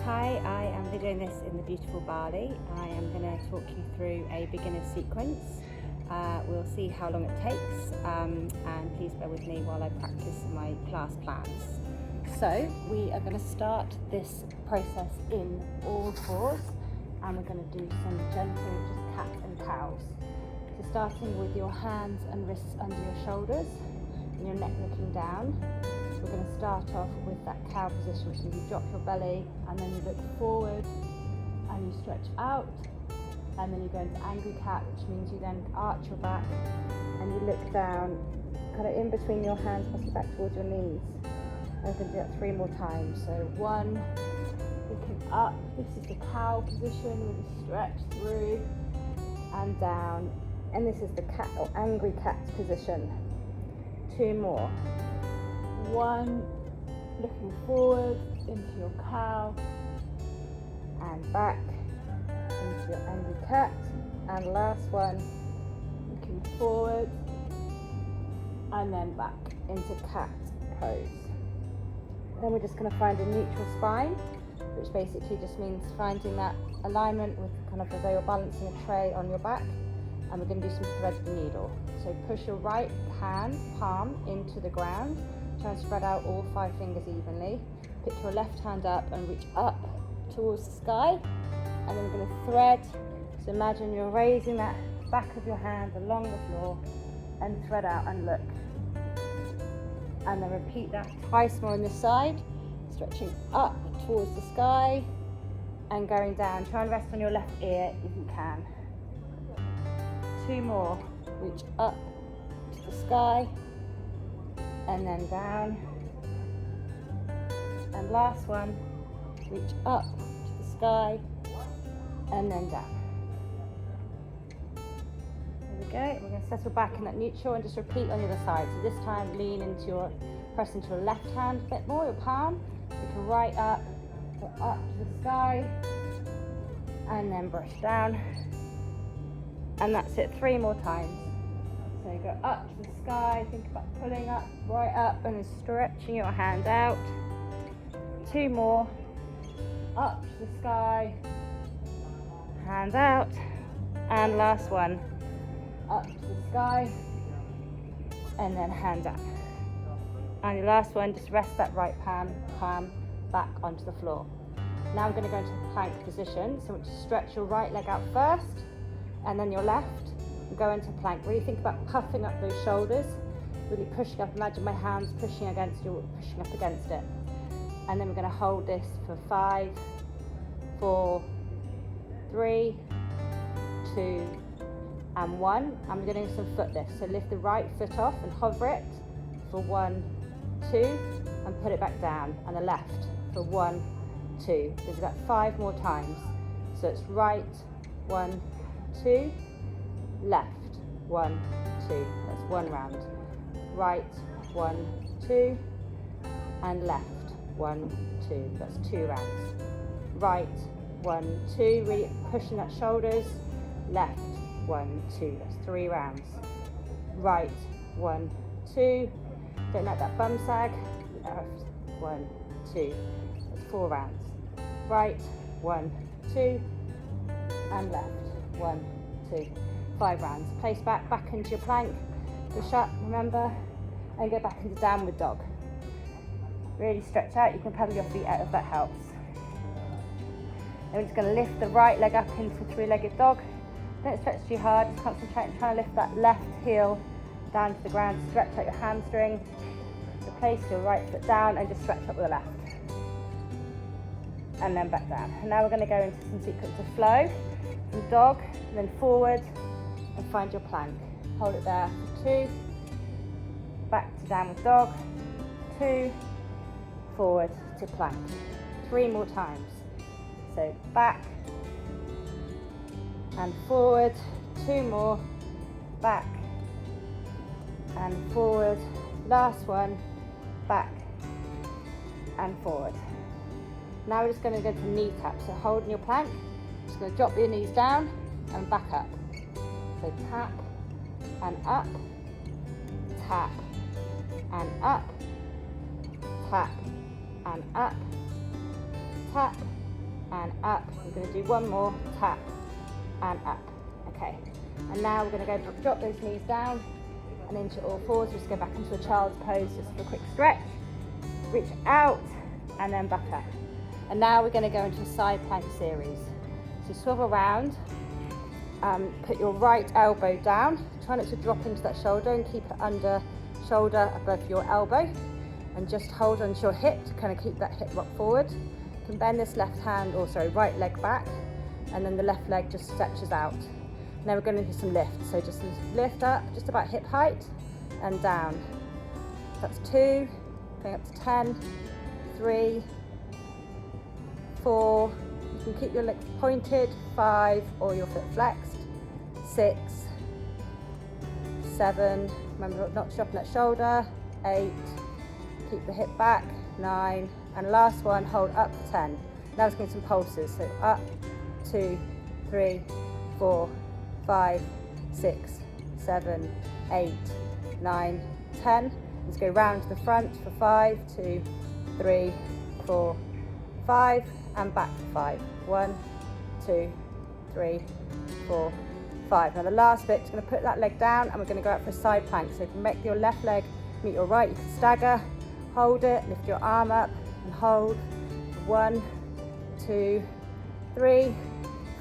Hi, I am videoing this in the beautiful Bali. I am going to talk you through a beginner sequence. We'll see how long it takes, and please bear with me while I practice my class plans. So we are going to start this process in all fours, and we're going to do some gentle just cat and cows. So starting with your hands and wrists under your shoulders and your neck looking down. We're going to start off with that cow position, which means you drop your belly and then you look forward and you stretch out, and then you go into angry cat, which means you then arch your back and you look down, kind of in between your hands, possibly back towards your knees. And we're going to do that 3 more times. So 1, looking up, this is the cow position with a stretch through and down, and this is the cat or angry cat position. 2 more. 1, looking forward into your cow and back into your angry cat, and last one, looking forward and then back into cat pose. Then we're just going to find a neutral spine, which basically just means finding that alignment with kind of as though you're balancing a tray on your back, and we're going to do some thread the needle. So push your right hand palm into the ground. Try and spread out all 5 fingers evenly. Pick your left hand up and reach up towards the sky. And then we're going to thread. So imagine you're raising that back of your hand along the floor and thread out and look. And then repeat that twice more on this side. Stretching up towards the sky and going down. Try and rest on your left ear if you can. 2 more. Reach up to the sky and then down, and last one, reach up to the sky and then down. There we go. We're going to settle back in that neutral and just repeat on the other side. So this time press into your left hand a bit more, your palm, look right up, go up to the sky and then brush down, and that's it 3 more times. So go up to the sky, think about pulling up, right up, and then stretching your hand out. 2 more, up to the sky, hands out, and last one, up to the sky, and then hands out. And your last one, just rest that right palm back onto the floor. Now we're going to go into the plank position, so just stretch your right leg out first, and then your left. Go into plank. Really think about puffing up those shoulders, really pushing up. Imagine my hands pushing up against it. And then we're going to hold this for 5, 4, 3, 2, and 1. And we're going to do some foot lifts. So lift the right foot off and hover it for 1, 2, and put it back down. And the left for 1, 2. So we've got 5 more times. So it's right, 1, 2. Left, 1, 2, that's 1 round. Right, 1, 2, and left, 1, 2, that's 2 rounds. Right, 1, 2, really pushing that shoulders. Left, 1, 2, that's 3 rounds. Right, 1, 2, don't let that bum sag. Left, 1, 2, that's 4 rounds. Right, 1, 2, and left, 1, 2. 5 rounds. Place back into your plank, push up, remember, and go back into downward dog. Really stretch out. You can pedal your feet out if that helps. Then we're just going to lift the right leg up into 3-legged dog. Don't stretch too hard, just concentrate on trying to lift that left heel down to the ground. Stretch out your hamstring. So place your right foot down and just stretch up with the left. And then back down. And now we're going to go into some sequence of flow. From dog, and then forward, and find your plank. Hold it there for 2, back to downward dog, 2, forward to plank. 3 more times. So back and forward, 2 more, back and forward, last one, back and forward. Now we're just going to go to knee tap, so holding your plank, just going to drop your knees down and back up. So tap and up, tap and up, tap and up, tap and up. We're going to do one more, tap and up. Okay, and now we're going to go drop those knees down and into all fours. Just go back into a child's pose just for a quick stretch. Reach out and then back up. And now we're going to go into a side plank series. So swivel around, put your right elbow down, try not to drop into that shoulder and keep it under shoulder above your elbow, and just hold onto your hip to kind of keep that hip rock forward. You can bend this left hand, or sorry, right leg back, and then the left leg just stretches out. Now we're going to do some lifts. So just lift up, just about hip height, and down. That's 2, going up to 10, 3, 4, you can keep your legs pointed, 5, or your foot flexed, 6, 7, remember not dropping that shoulder, 8, keep the hip back, 9, and last one, hold up to 10. Now let's get some pulses, so up, 2, 3, 4, 5, 6, 7, 8, 9, 10. Let's go round to the front for 5, 2, 3, 4, 5, and back to 5. 1, 2, 3, 4, 5. Now the last bit, just going to put that leg down and we're going to go out for a side plank. So you can make your left leg meet your right, you can stagger, hold it, lift your arm up and hold. 1, 2, 3,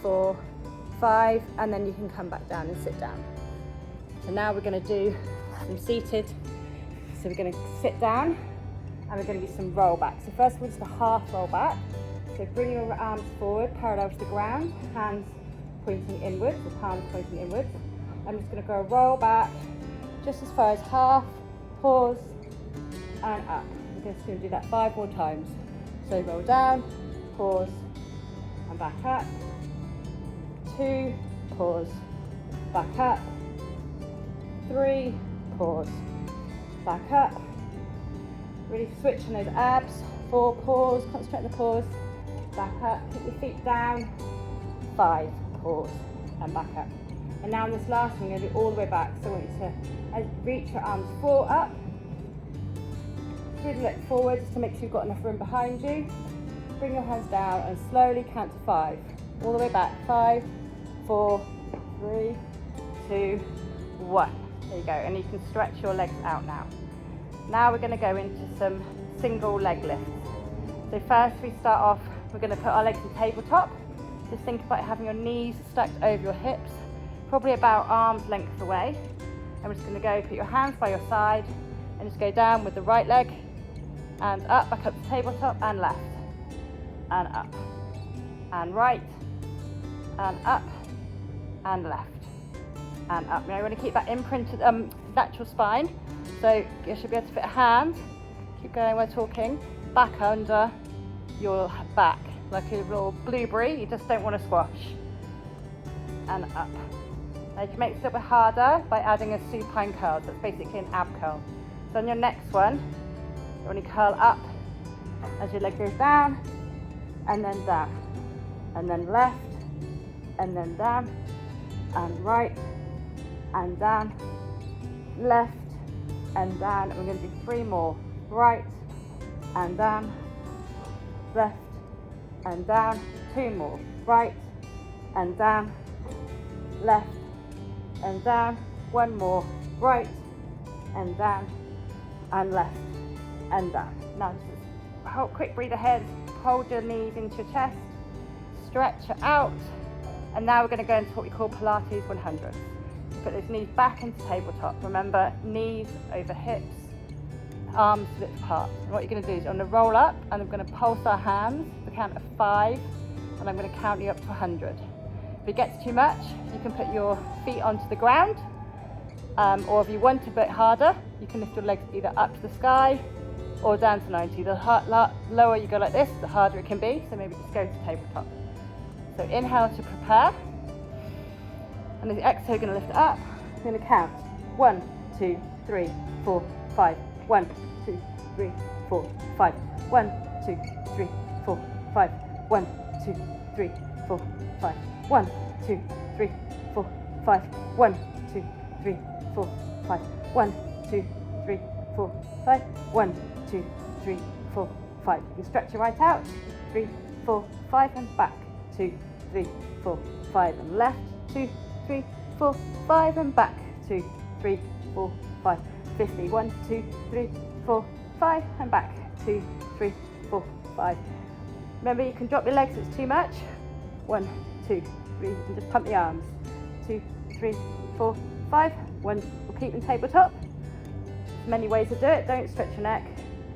4, 5, and then you can come back down and sit down. So now we're going to do some seated. So we're going to sit down and we're going to do some roll back. So first of all, just a half roll back. So bring your arms forward, parallel to the ground, hands pointing inwards, the palms pointing inwards. I'm just going to go roll back just as far as half, pause, and up. We're just going to do that 5 more times. So roll down, pause, and back up. 2, pause, back up. 3, pause, back up. Really switching those abs. 4, pause, concentrate on the pause, back up, keep your feet down. 5, pause, and back up. And now in this last one, we're going to do all the way back. So I want you to reach your arms 4 up, really look forward just to make sure you've got enough room behind you. Bring your hands down and slowly count to 5. All the way back. 5, 4, 3, 2, 1. There you go. And you can stretch your legs out now. Now we're going to go into some single leg lifts. So first we start off, we're going to put our legs in tabletop. Just think about having your knees stacked over your hips, probably about arm's length away. And we're just going to go, put your hands by your side and just go down with the right leg and up, back up to tabletop and left and up and right and up and left and up. Now you want to keep that imprinted natural spine, so you should be able to put a hand, keep going while talking, back under your back like a little blueberry. You just don't want to squash. And up. Now you can make this a little bit harder by adding a supine curl, so it's basically an ab curl. So on your next one, you want to curl up as your leg goes down and then down and then left and then down and right and down, left and down. And we're going to do 3 more. Right and down, left and down. 2 more. Right and down, left and down. 1 more. Right and down and left and down. Now just hold, quick breathe ahead. Hold your knees into your chest, stretch it out, and now we're going to go into what we call Pilates 100. Put those knees back into tabletop. Remember, knees over hips, arms split apart. And what you're going to do is you're going to roll up, and I'm going to pulse our hands, the count of 5, and I'm going to count you up to 100. If it gets too much, you can put your feet onto the ground, or if you want a bit harder, you can lift your legs either up to the sky or down to 90. The lower you go like this, the harder it can be, so maybe just go to tabletop. So inhale to prepare, and as you exhale, you're going to lift it up. You're going to count 1, 2, 3, 4, 5. 1, 2, 3, 4, 5. 1, 2, 3, 4, 5. 1, 2, 3, 4, 5. 1, 2, 3, 4, 5. 1, 2, 3, 4, 5. 1, 2, 3, 4, 5. 1, 2, 3, 4, 5. You can stretch it right out. 3, 4, 5, and back, 2, 3, 4, 5, and left, 2, 3, 4, 5, and back, 2, 3, 4, 5, 50, 1, 2, 3, 4, 5, and back, 2, 3, 4, 5. Remember, you can drop your legs if it's too much. 1, 2, 3, and just pump the arms. 2, 3, 4, 5. 1, we'll keep them tabletop. Many ways to do it. Don't stretch your neck.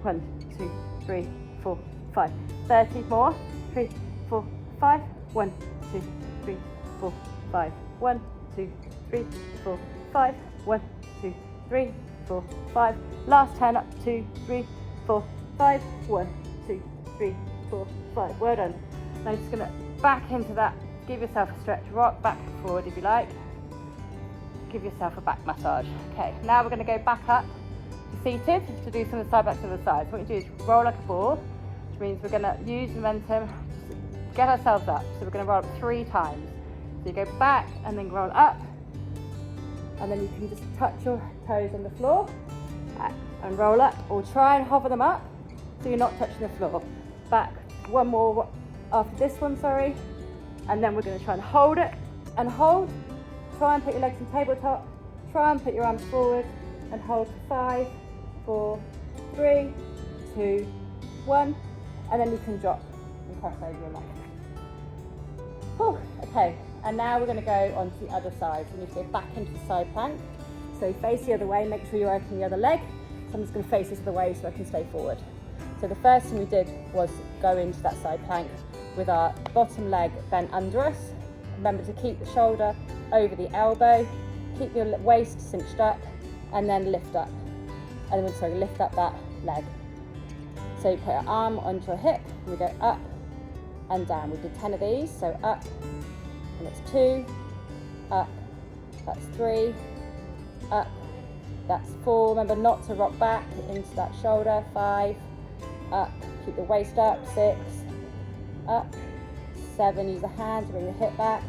1, 2, 3, 4, 5. 30 more. 3, 4, 5. 1, 2, 3, 4, 5. 1, 2, 3, 4, 5. 1, 2, 3, 4, 5. Last 10 up. 2, 3, 4, 5. 1, 2, 3, 4, 5. Well done. Now I'm just going to back into that. Give yourself a stretch. Rock back and forward if you like. Give yourself a back massage. Okay, now we're going to go back up to seated to do some of the side backs to the sides. What you do is roll like a ball, which means we're going to use momentum to get ourselves up. So we're going to roll up 3 times. So you go back and then roll up, and then you can just touch your toes on the floor and roll up, or try and hover them up so you're not touching the floor. Back, one more after this one, sorry, and then we're going to try and hold it and hold. Try and put your legs in tabletop, try and put your arms forward and hold for 5, 4, 3, 2, 1, and then you can drop and cross over your legs. Whew. Okay, and now we're going to go on to the other side. So you need to go back into the side plank. So face the other way, make sure you're working the other leg. So I'm just going to face this other way so I can stay forward. So the first thing we did was go into that side plank with our bottom leg bent under us. Remember to keep the shoulder over the elbow, keep your waist cinched up, and then lift up. And then lift up that leg. So you put your arm onto your hip, and we go up and down. We did 10 of these, so up, and it's 2, up, that's 3, up, that's 4. Remember not to rock back into that shoulder. 5, up, keep the waist up. 6, up, 7, use the hand to bring the hip back.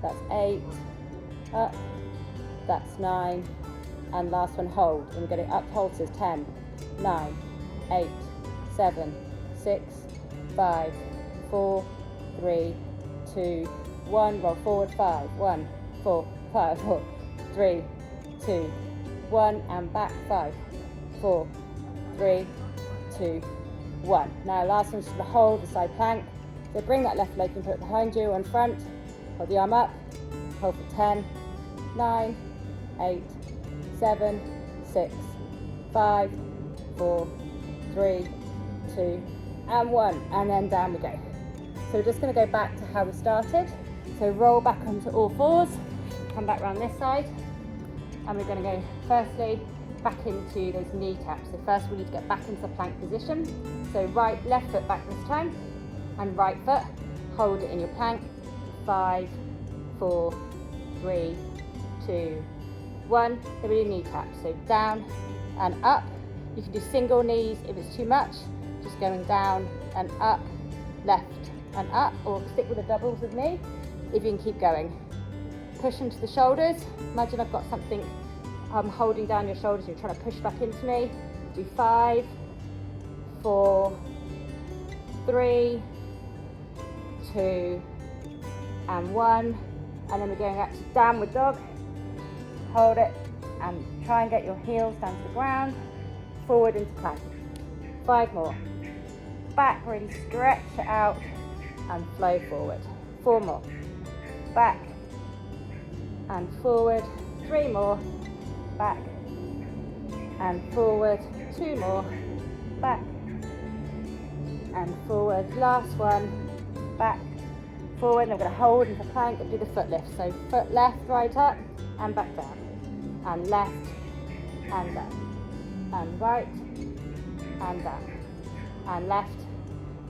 That's 8, up, that's 9, and last one, hold. And we're going up pulses. 10, 9, 8, 7, 6, 5, 4, 3, 2, 1. Roll forward. 5, 1, 4, 5, 4, 3, 2, 1, and back. 5, 4, 3, 2, 1. Now last one's just to hold the side plank. So bring that left leg and put it behind you on front. Hold the arm up. Hold for 10, 9, 8, 7, 6, 5, 4, 3, 2, and 1. And then down we go. So we're just going to go back to how we started. So roll back onto all fours. Come back around this side. And we're going to go firstly back into those knee taps. So first we need to get back into the plank position. So left foot back this time. And right foot, hold it in your plank. 5, 4, 3, 2, 1. Then we do knee taps. So down and up. You can do single knees if it's too much. Just going down and up, left and up, or stick with the doubles with me if you can keep going. Push into the shoulders. Imagine I've got something holding down your shoulders. You're trying to push back into me. Do 5, 4, 3, 2, and 1. And then we're going up to downward dog. Hold it and try and get your heels down to the ground. Forward into plank. 5 more. Back, really stretch it out and flow forward. 4 more. Back and forward. 3 more. Back and forward. 2 more. Back and forward. Last one. Back, forward. And I'm going to hold into plank and do the foot lift. So foot left, right up and back down. And left and down. And right and down. And left.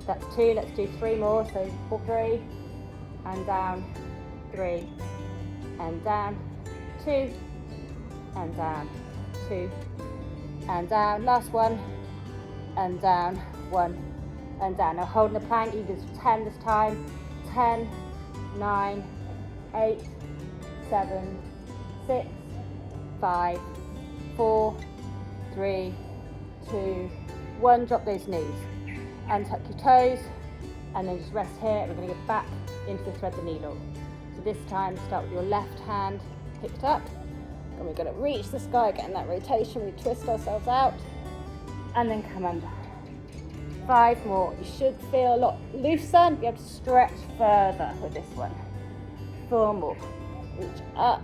That's 2. Let's do 3 more. So 3 and down, 3 and down, 2 and down, 2 and down. Last one and down, 1 and down. Now holding the plank, you do 10 this time. 10, 9, 8, 7, 6, 5, 4, 3, 2, 1. Drop those knees and tuck your toes. and then just rest here. We're going to go back into the thread the needle. So this time start with your left hand picked up, and we're going to reach the sky, getting that rotation. We twist ourselves out and then come under. 5 more. You should feel a lot looser and be able to stretch further with this one. 4 more. Reach up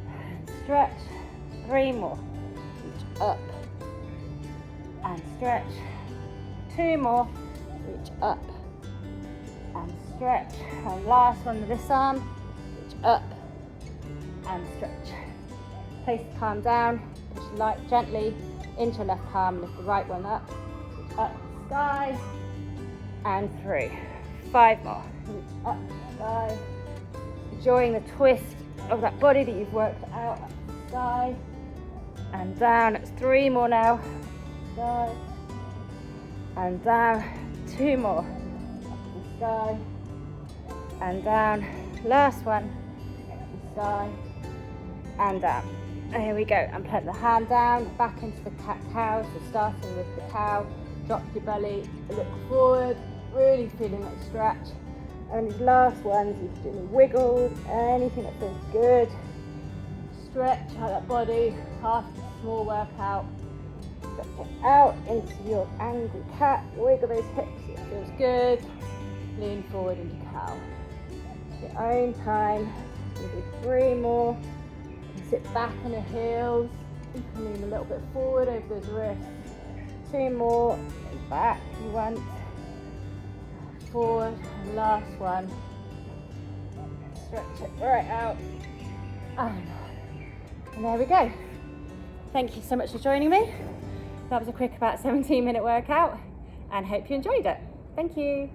and stretch. 3 more. Reach up and stretch. 2 more. Reach up and stretch. And last one with this arm. Reach up and stretch. Place the palm down. Push light gently into your left palm. Lift the right one up. Reach up the sky and through. 5 more. Reach up the sky. Enjoying the twist of that body that you've worked out. Up the sky and down. It's 3 more now. Sky and down. 2 more. Up the sky and down. Last one. Up the sky and down. Here we go. And plant the hand down, back into the cat-cow. So starting with the cow, drop your belly, look forward, really feeling that stretch. And these last ones, you can do wiggles, anything that feels good. Stretch out that body, half a small workout. Stretch it out into your angry cat, wiggle those hips, it feels good. Lean forward into cow. Your own time. We'll do 3 more. Sit back on your heels. You can lean a little bit forward over those wrists. 2 more. And back if you want. Forward. And last one. Stretch it right out. And there we go. Thank you so much for joining me. That was a quick about 17-minute workout, and hope you enjoyed it. Thank you.